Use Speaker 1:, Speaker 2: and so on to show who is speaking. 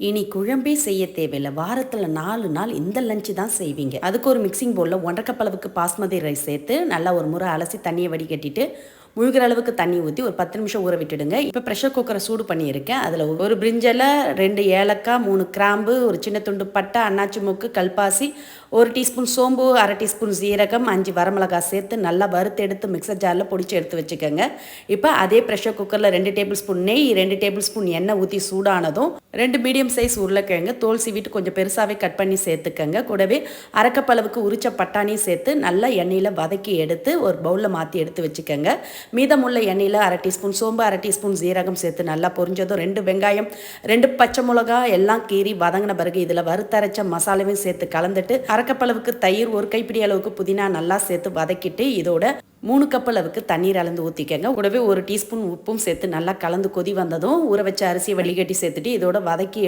Speaker 1: இனி குழம்பே செய்ய தேவையில்லை. வாரத்தில் 4 நாள் இந்த லஞ்சு தான் செய்வீங்க. அதுக்கு ஒரு மிக்சிங் பவுலில் 1½ கப் அளவுக்கு பாஸ்மதி ரைஸ் சேர்த்து நல்லா ஒரு முறை அலசி தண்ணியை வடிகட்டிட்டு முழுகிற அளவுக்கு தண்ணி ஊற்றி ஒரு 10 நிமிஷம் ஊற விட்டுடுங்க. இப்போ ப்ரெஷர் குக்கரை சூடு பண்ணியிருக்கேன். அதில் ஒரு பிரிஞ்சலை, 2 ஏலக்காய், 3 கிராம்பு, ஒரு சின்ன துண்டு பட்டை, அன்னாச்சி மூக்கு, கல்பாசி, 1 டீஸ்பூன் சோம்பு, 1/2 டீஸ்பூன் சீரகம், 5 வரமிளகாய் சேர்த்து நல்லா வறுத்து எடுத்து மிக்சர் ஜாரில் பொடிச்சு எடுத்து வச்சுக்கோங்க. இப்போ அதே ப்ரெஷர் குக்கரில் 2 டேபிள் ஸ்பூன் நெய், 2 டேபிள் ஸ்பூன் எண்ணெய் ஊற்றி சூடானதும் 2 மீடியம் சைஸ் உருளைக்கிழங்கு தோல் சீவிட்டு கொஞ்சம் பெருசாகவே கட் பண்ணி சேர்த்துக்கங்க. கூடவே 1/2 கப் அளவுக்கு உரிச்ச பட்டாணியும் சேர்த்து நல்லா எண்ணெயில் வதக்கி எடுத்து ஒரு பவுலில் மாற்றி எடுத்து வச்சுக்கோங்க. மீதமுள்ள எண்ணெயில் 1/2 டீஸ்பூன் சோம்பு, 1/2 டீஸ்பூன் சீரகம் சேர்த்து நல்லா பொரிஞ்சதும் 2 வெங்காயம், 2 பச்சை மிளகா எல்லாம் கீறி வதங்கின பிறகு இதில் வறுத்தரைச்ச மசாலாவையும் சேர்த்து கலந்துட்டு 1/2 கப் அளவுக்கு தயிர், 1 கைப்பிடி அளவுக்கு புதினா நல்லா சேர்த்து வதக்கிட்டு இதோட 3 கப் அளவுக்கு தண்ணீர் அளந்து ஊற்றிக்கங்க. கூடவே 1 டீஸ்பூன் உப்பும் சேர்த்து நல்லா கலந்து கொதி வந்ததும் ஊற வச்ச அரிசியை வடிகட்டி சேர்த்துட்டு இதோட வதக்கி